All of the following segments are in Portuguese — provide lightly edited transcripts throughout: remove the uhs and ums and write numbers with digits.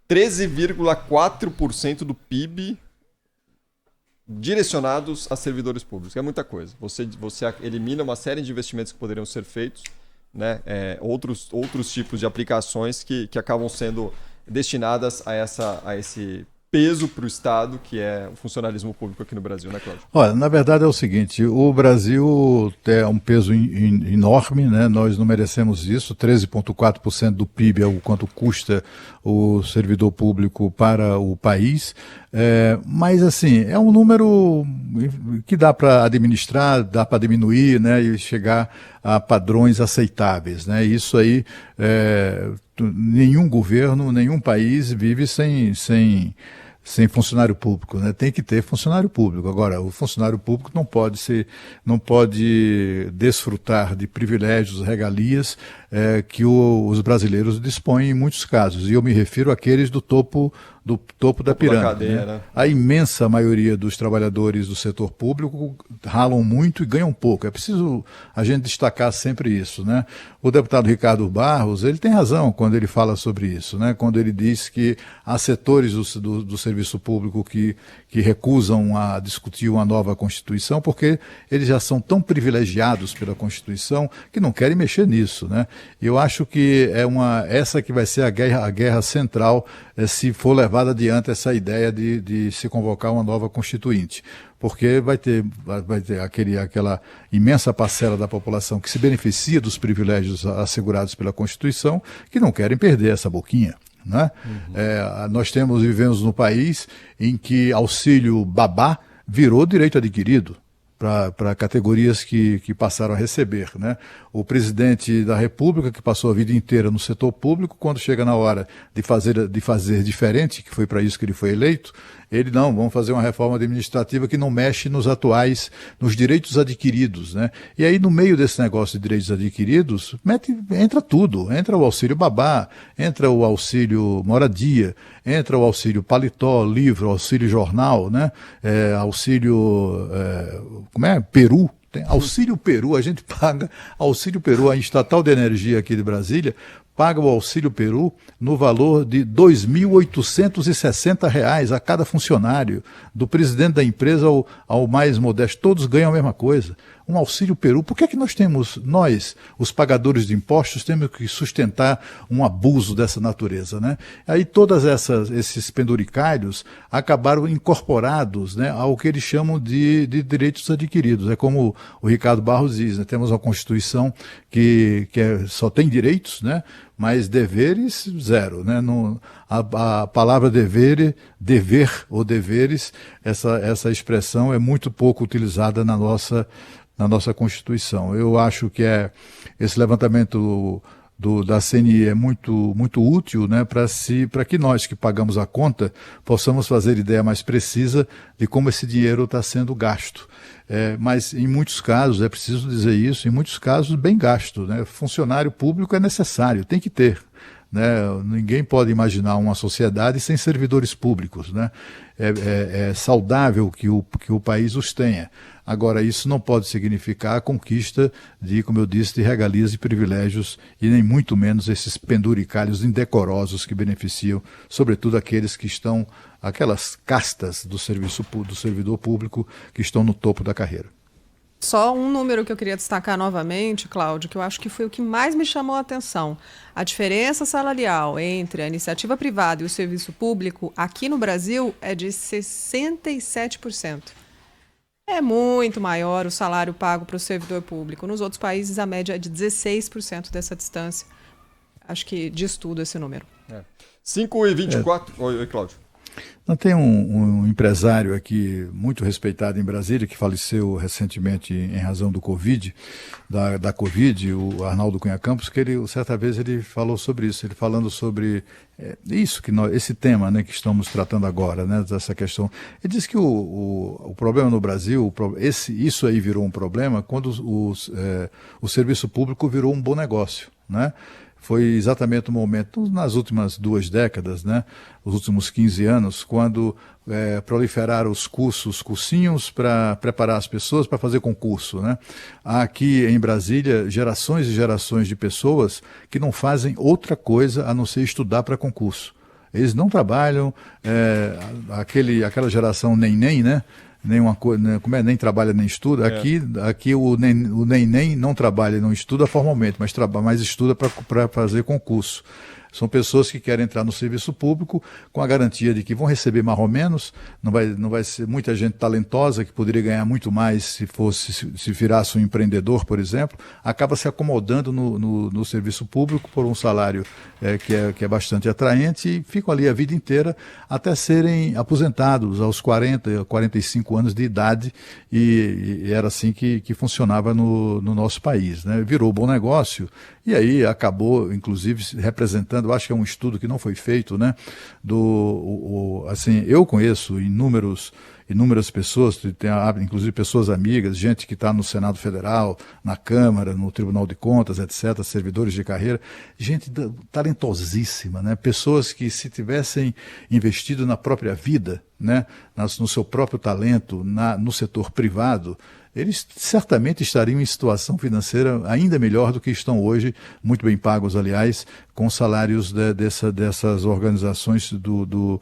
13,4% do PIB direcionados a servidores públicos. É muita coisa. Você elimina uma série de investimentos que poderiam ser feitos, né? Outros tipos de aplicações que acabam sendo destinadas a esse peso para o Estado, que é o funcionalismo público aqui no Brasil, né, Cláudio? Olha, na verdade é o seguinte, o Brasil tem um peso enorme, né? Nós não merecemos isso, 13,4% do PIB é o quanto custa o servidor público para o país, mas assim, é um número que dá para administrar, dá para diminuir, né? E chegar a padrões aceitáveis, né? Isso aí, nenhum governo, nenhum país vive sem funcionário público, né? Tem que ter funcionário público. Agora, o funcionário público não pode desfrutar de privilégios, regalias que os brasileiros dispõem em muitos casos. E eu me refiro àqueles do topo da pirâmide. Da cadeia, né? A imensa maioria dos trabalhadores do setor público ralam muito e ganham pouco. É preciso a gente destacar sempre isso, né? O deputado Ricardo Barros, ele tem razão quando ele fala sobre isso, né? Quando ele diz que há setores do serviço público que recusam a discutir uma nova Constituição porque eles já são tão privilegiados pela Constituição que não querem mexer nisso, né? Eu acho que essa que vai ser a guerra central se for levada adiante essa ideia de se convocar uma nova Constituinte. Porque vai ter aquela imensa parcela da população que se beneficia dos privilégios assegurados pela Constituição que não querem perder essa boquinha, né? Nós vivemos num país em que auxílio babá virou direito adquirido para categorias que passaram a receber, né? O presidente da República, que passou a vida inteira no setor público, quando chega na hora de fazer diferente, que foi para isso que ele foi eleito, vamos fazer uma reforma administrativa que não mexe nos direitos adquiridos, né? E aí, no meio desse negócio de direitos adquiridos, entra tudo, entra o auxílio babá, entra o auxílio moradia, entra o auxílio paletó, livro, auxílio jornal, né? Auxílio, Peru. Tem Auxílio Peru, a gente paga Auxílio Peru, a Estatal de Energia aqui de Brasília paga o Auxílio Peru no valor de R$ 2.860 a cada funcionário, do presidente da empresa ao mais modesto, todos ganham a mesma coisa. Um Auxílio Peru, por que é que nós, os pagadores de impostos, temos que sustentar um abuso dessa natureza, né? Aí todos esses penduricalhos acabaram incorporados, né, ao que eles chamam de direitos adquiridos. É como o Ricardo Barros diz, né? Temos uma Constituição que só tem direitos, né? Mas deveres, zero, né? A palavra dever ou deveres, essa expressão é muito pouco utilizada na nossa Constituição. Eu acho que esse levantamento da CNI é muito, muito útil, né, para que nós que pagamos a conta possamos fazer ideia mais precisa de como esse dinheiro está sendo gasto. Mas em muitos casos, é preciso dizer isso, em muitos casos bem gasto, né? Funcionário público é necessário, tem que ter, né? Ninguém pode imaginar uma sociedade sem servidores públicos, né? É saudável que o país os tenha. Agora, isso não pode significar a conquista como eu disse, de regalias e privilégios, e nem muito menos esses penduricalhos indecorosos que beneficiam, sobretudo, aquelas castas do servidor público que estão no topo da carreira. Só um número que eu queria destacar novamente, Cláudio, que eu acho que foi o que mais me chamou a atenção. A diferença salarial entre a iniciativa privada e o serviço público aqui no Brasil é de 67%. É muito maior o salário pago para o servidor público. Nos outros países, a média é de 16% dessa distância. Acho que diz tudo esse número. 5h24. Oi, Cláudio. Tem um empresário aqui muito respeitado em Brasília, que faleceu recentemente em razão do Covid, da Covid, o Arnaldo Cunha Campos, que certa vez ele falou sobre isso, ele falando sobre esse tema, né, que estamos tratando agora, né, dessa questão. Ele disse que o problema no Brasil, isso aí virou um problema quando o serviço público virou um bom negócio, né? Foi exatamente o momento, nas últimas 2 décadas, né, os últimos 15 anos, quando proliferaram os cursinhos para preparar as pessoas para fazer concurso, né? Há aqui em Brasília gerações e gerações de pessoas que não fazem outra coisa a não ser estudar para concurso. eles não trabalham, aquela geração nem, né? Nenhuma coisa, né? Nem trabalha nem estuda. Aqui o nem não trabalha, não estuda formalmente, mas estuda para fazer concurso. São pessoas que querem entrar no serviço público com a garantia de que vão receber mais ou menos, não vai ser muita gente talentosa que poderia ganhar muito mais se virasse um empreendedor, por exemplo, acaba se acomodando no serviço público por um salário que é bastante atraente e ficam ali a vida inteira até serem aposentados aos 40, 45 anos de idade e era assim que funcionava no nosso país, né? Virou bom negócio e aí acabou, inclusive, representando, eu acho que é um estudo que não foi feito, né? Assim, eu conheço inúmeras pessoas, inclusive pessoas amigas, gente que está no Senado Federal, na Câmara, no Tribunal de Contas, etc., servidores de carreira, gente talentosíssima, né? Pessoas que se tivessem investido na própria vida, né? No seu próprio talento, no setor privado, eles certamente estariam em situação financeira ainda melhor do que estão hoje, muito bem pagos, aliás, com salários dessas organizações do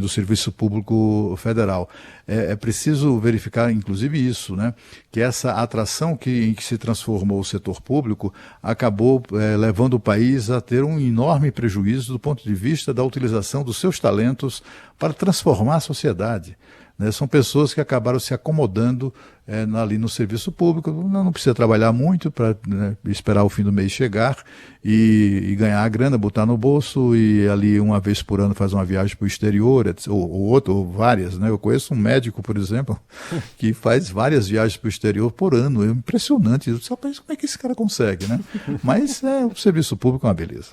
Serviço Público Federal. É preciso verificar, inclusive, isso, né? Que essa atração em que se transformou o setor público acabou levando o país a ter um enorme prejuízo do ponto de vista da utilização dos seus talentos para transformar a sociedade. Né? São pessoas que acabaram se acomodando ali no serviço público, não precisa trabalhar muito para esperar o fim do mês chegar e ganhar a grana, botar no bolso e ali uma vez por ano faz uma viagem para o exterior, ou várias, né? Eu conheço um médico, por exemplo, que faz várias viagens para o exterior por ano, é impressionante, só penso como é que esse cara consegue, né? Mas o serviço público é uma beleza.